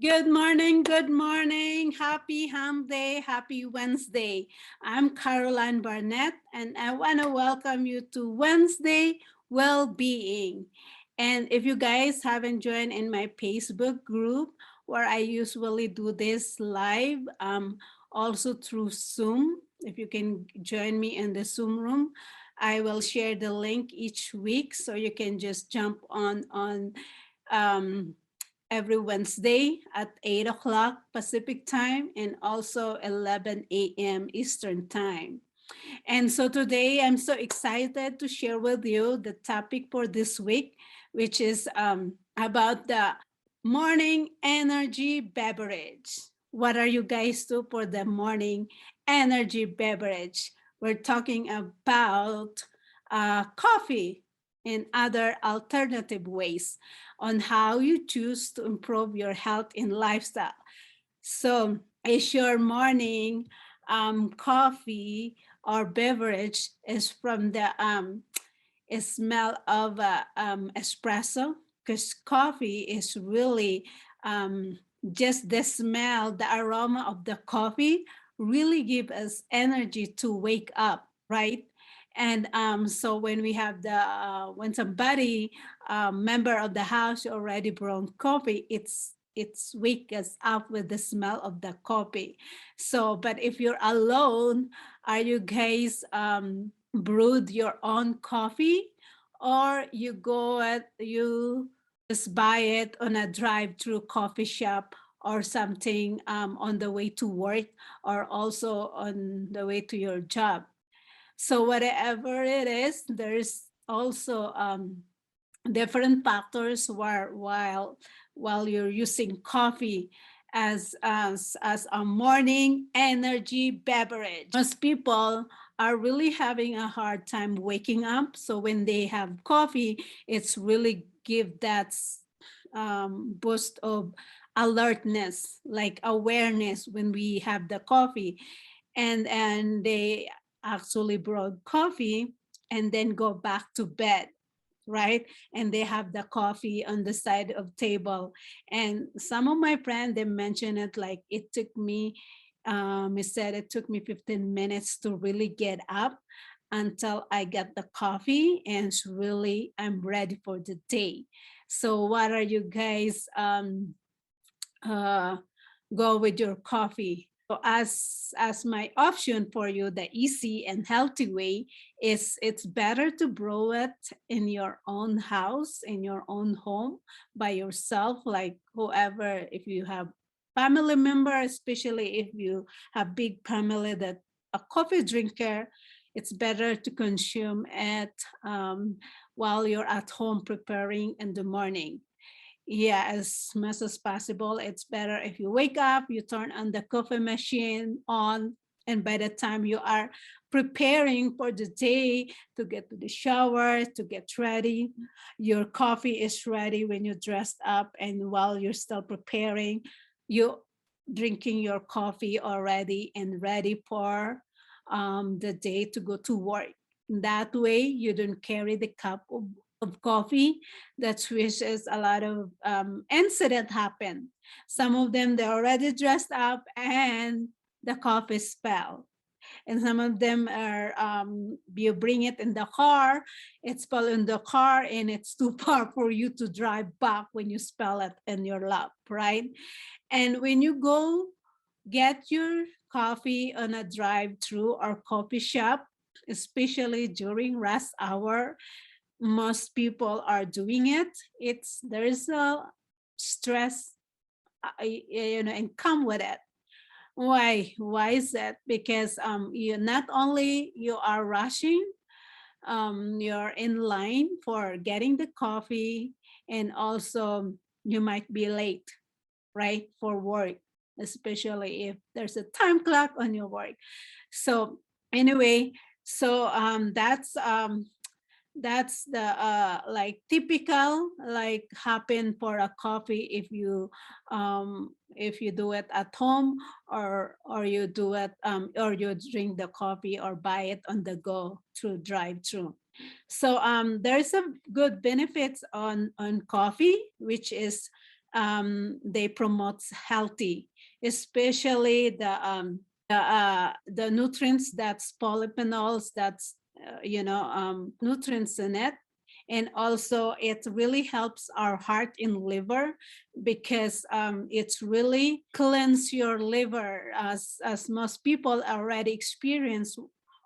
Good morning, good morning. Happy Hump Day, happy Wednesday. I'm Caroline Barnett, and I want to welcome you to Wednesday Well-Being. And if you guys haven't joined in my Facebook group, where I usually do this live, also through Zoom, if you can join me in the Zoom room, I will share the link each week so you can just jump on um, every Wednesday at 8 o'clock Pacific time and also 11 a.m. Eastern time. And so today I'm so excited to share with you the topic for this week, which is about the morning energy beverage. What are you guys do for the morning energy beverage? We're talking about coffee and other alternative ways on how you choose to improve your health and lifestyle. So is your morning coffee or beverage is from the smell of espresso? Because coffee is really just the smell, the aroma of the coffee really give us energy to wake up, right? And so when we have the when somebody member of the house already brewed coffee, it's wake us up with the smell of the coffee. So, but if you're alone, are you guys brewed your own coffee, or you just buy it on a drive-through coffee shop or something on the way to work or also on the way to your job? So whatever it is, there's also different factors while you're using coffee as a morning energy beverage. Most people are really having a hard time waking up, so when they have coffee, it's really give that boost of alertness, like awareness when we have the coffee, and they actually brought coffee and then go back to bed, right? And they have the coffee on the side of table. And some of my friends, they mentioned it like it took me, he said it took me 15 minutes to really get up until I get the coffee and it's really I'm ready for the day. So what are you guys uh, go with your coffee? So as my option for you, the easy and healthy way is it's better to brew it in your own house, in your own home by yourself, like whoever, if you have family member, especially if you have big family that a coffee drinker, it's better to consume it while you're at home preparing in the morning. Yeah, as much as possible. It's better if you wake up, you turn on the coffee machine on, and by the time you are preparing for the day to get to the shower, to get ready, your coffee is ready when you're dressed up. And while you're still preparing, you drinking your coffee already and ready for the day to go to work. That way, you don't carry the cup of coffee. That's which is a lot of incident happen. Some of them they're already dressed up and the coffee spell. And some of them are you bring it in the car, it's spell in the car and it's too far for you to drive back when you spell it in your lap, right? And when you go get your coffee on a drive-through or coffee shop, especially during rush hour, most people are doing it. It's there's a stress, and come with it. Why is that? Because you not only you are rushing, you're in line for getting the coffee, and also you might be late, right, for work, especially if there's a time clock on your work. So anyway, so that's the like typical like happen for a coffee if you do it at home, or you do it or you drink the coffee or buy it on the go through drive through. So there's some good benefits on coffee, which is they promote healthy, especially the nutrients, that's polyphenols, that's nutrients in it. And also it really helps our heart and liver, because it's really cleanse your liver, as most people already experience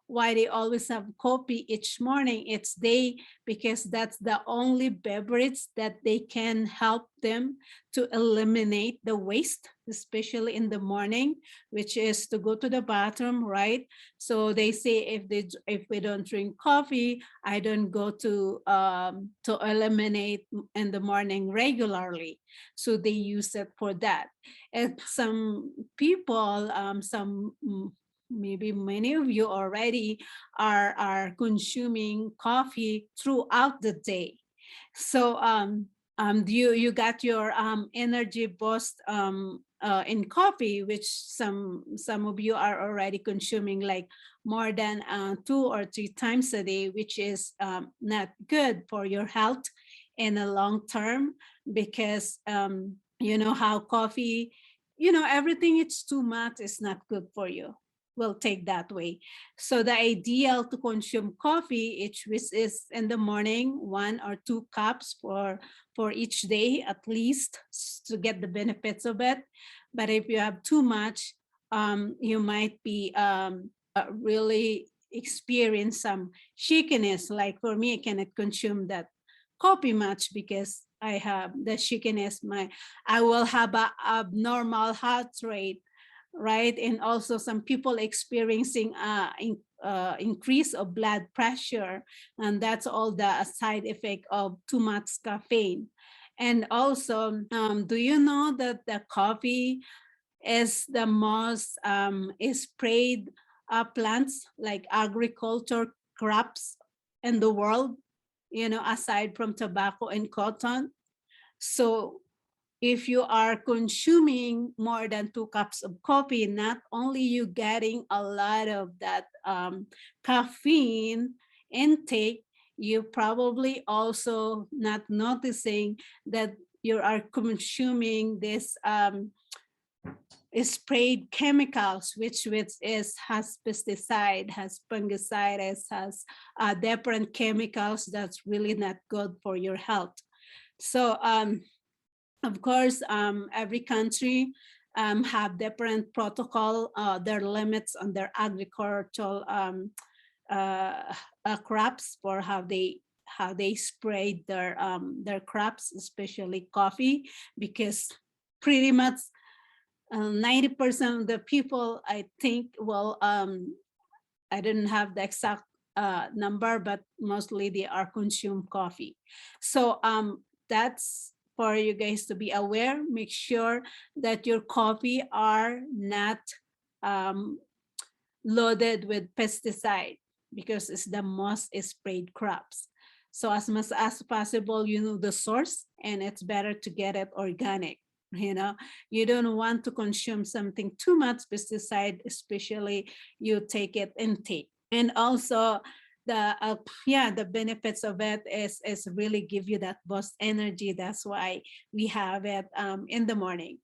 why they always have coffee each morning. It's they, because that's the only beverage that they can help them to eliminate the waste, especially in the morning, which is to go to the bathroom, right? So they say, if we don't drink coffee, I don't go to eliminate in the morning regularly. So they use it for that. And some people, maybe many of you already are consuming coffee throughout the day. So you got your energy boost in coffee, which some of you are already consuming like more than 2 or 3 times a day, which is not good for your health in the long term, because you know how coffee, everything it's too much is not good for you. We'll take that way. So the ideal to consume coffee, which is in the morning, 1 or 2 cups for each day at least, to get the benefits of it. But if you have too much, you might be really experience some shakiness. Like for me, I cannot consume that coffee much because I have the shakiness. I will have a abnormal heart rate, right? And also some people experiencing increase of blood pressure, and that's all the side effect of too much caffeine. And also, do you know that the coffee is the most sprayed plants, like agriculture crops in the world, aside from tobacco and cotton? So if you are consuming more than 2 cups of coffee, not only you getting a lot of that caffeine intake, you probably also not noticing that you are consuming this sprayed chemicals, which is has pesticide, has fungicide, has different chemicals that's really not good for your health. So of course, every country have different protocol, their limits on their agricultural crops, for how they spray their crops, especially coffee, because pretty much 90% of the people, I think, well, I didn't have the exact number, but mostly they are consume coffee. So that's for you guys to be aware. Make sure that your coffee are not loaded with pesticide, because it's the most sprayed crops. So as much as possible, you know the source, and it's better to get it organic. You don't want to consume something too much pesticide, especially you take it intake. And also the benefits of it is really give you that boost energy. That's why we have it in the morning.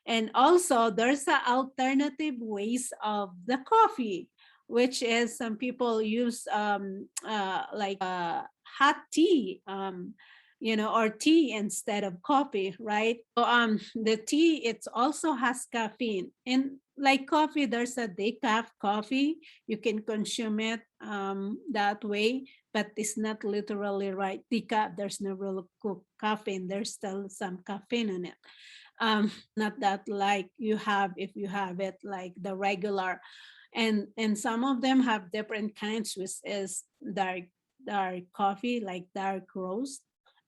And also there's the alternative ways of the coffee, which is some people use like hot tea, or tea instead of coffee, right? So the tea, it also has caffeine. And like coffee, there's a decaf coffee. You can consume it that way, but it's not literally right. Decaf, there's no real caffeine. There's still some caffeine in it. Not that like you have if you have it like the regular. And some of them have different kinds, which is dark coffee, like dark roast,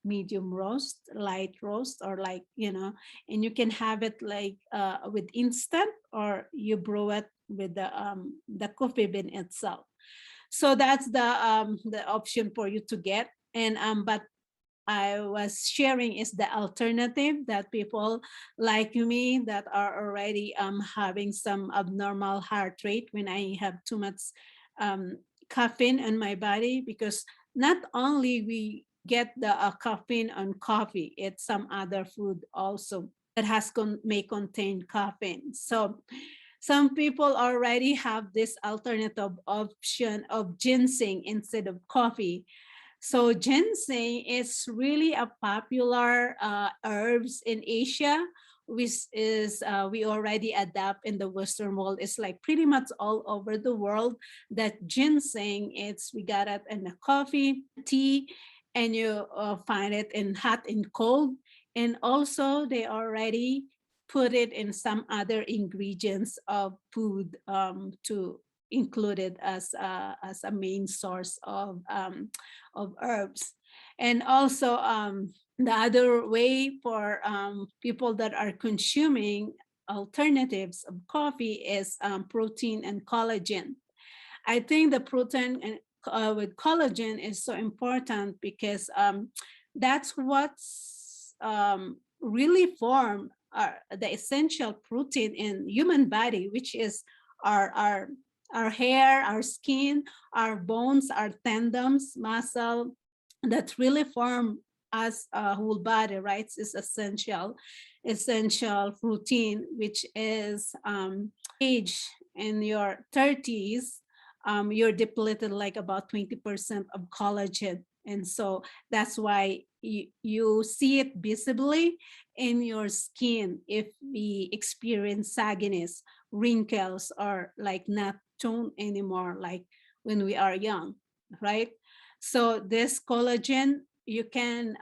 medium roast, light roast, or like, and you can have it like with instant, or you brew it with the coffee bean itself. So that's the option for you to get. And but I was sharing is the alternative that people like me that are already having some abnormal heart rate when I have too much caffeine in my body, because not only get the caffeine on coffee. It's some other food also that may contain caffeine. So some people already have this alternative option of ginseng instead of coffee. So ginseng is really a popular herbs in Asia, which is we already adapt in the Western world. It's like pretty much all over the world that ginseng. It's we got it in the coffee, tea, and you find it in hot and cold. And also they already put it in some other ingredients of food to include it as a main source of herbs. And also the other way for people that are consuming alternatives of coffee is protein and collagen. I think the protein and with collagen is so important because that's what's really form the essential protein in human body, which is our our hair, our skin, our bones, our tendons, muscle, that really form as a whole body, right? It's essential protein, which is age in your 30s, you're depleted like about 20% of collagen. And so that's why you see it visibly in your skin if we experience sagginess, wrinkles, or like not toned anymore, like when we are young, right? So this collagen, you can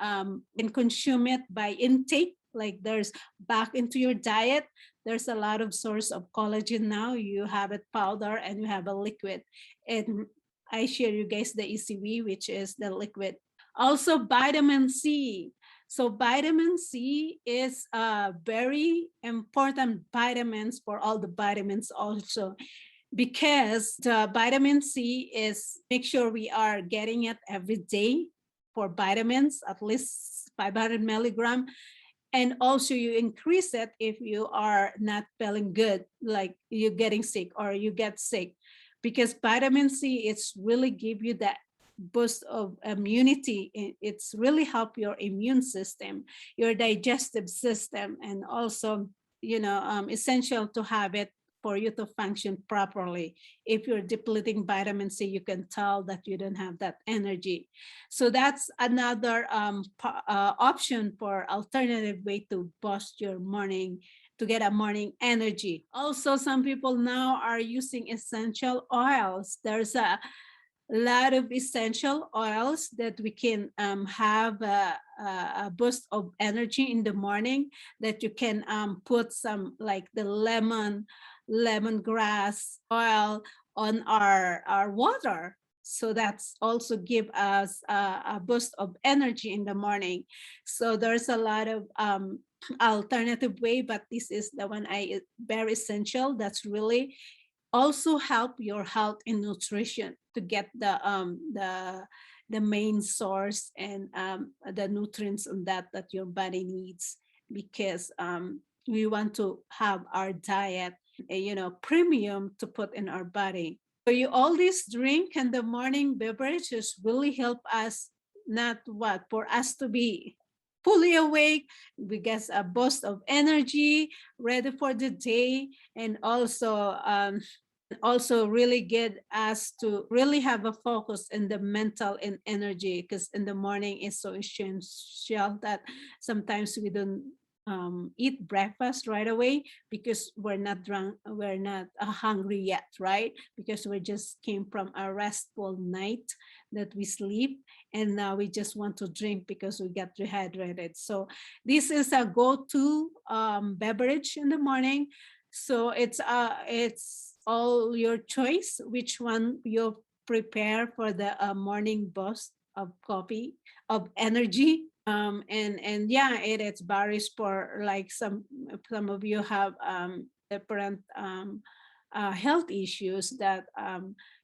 consume it by intake, like there's back into your diet. There's a lot of source of collagen now. You have it powder and you have a liquid. And I share you guys the ECV, which is the liquid. Also vitamin C. So vitamin C is a very important vitamins for all the vitamins also, because the vitamin C is make sure we are getting it every day for vitamins, at least 500 milligram. And also you increase it if you are not feeling good, like you're getting sick or you get sick, because vitamin C it's really give you that boost of immunity. It's really help your immune system, your digestive system, and also essential to have it for you to function properly. If you're depleting vitamin C, you can tell that you don't have that energy. So that's another option for alternative way to boost your morning, to get a morning energy. Also, some people now are using essential oils. There's a lot of essential oils that we can have a boost of energy in the morning, that you can put some like the lemongrass oil on our water. So that's also give us a boost of energy in the morning. So there's a lot of alternative way, but this is the one I very essential. That's really also help your health and nutrition to get the main source and the nutrients on that your body needs, because we want to have our diet premium to put in our body. So you always drink in the morning beverages really help us, not what for us to be fully awake, we get a burst of energy, ready for the day, and also really get us to really have a focus in the mental and energy, because in the morning it's so essential that sometimes we don't eat breakfast right away because we're not drunk, we're not hungry yet, right? Because we just came from a restful night that we sleep, and now we just want to drink because we got dehydrated. So this is a go-to beverage in the morning. So it's all your choice which one you prepare for the morning burst of coffee of energy. And yeah, it varies for like some of you have different health issues that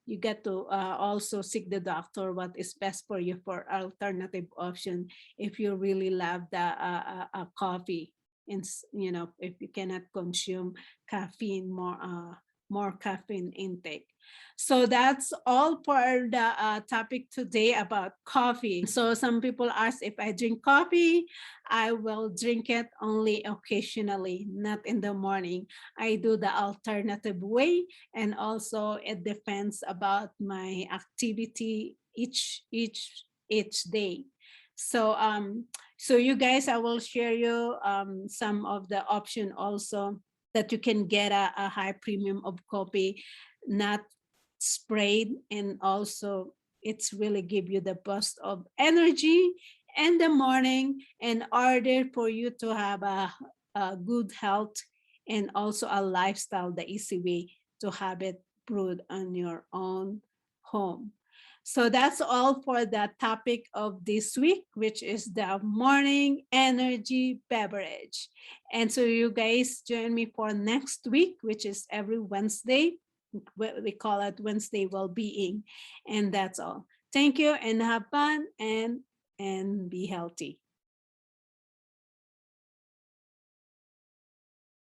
you get to also seek the doctor what is best for you for alternative option if you really love the coffee. And if you cannot consume caffeine more more caffeine intake. So that's all for the topic today about coffee. So some people ask if I drink coffee. I will drink it only occasionally, not in the morning. I do the alternative way, and also it depends about my activity each day. So so you guys, I will share you some of the option also that you can get a high premium of coffee, not sprayed, and also it's really give you the burst of energy in the morning in order for you to have a good health and also a lifestyle, the easy way to have it brewed on your own home. So that's all for the topic of this week, which is the morning energy beverage. And so you guys join me for next week, which is every Wednesday. We call it Wednesday well-being. And that's all. Thank you and have fun and be healthy.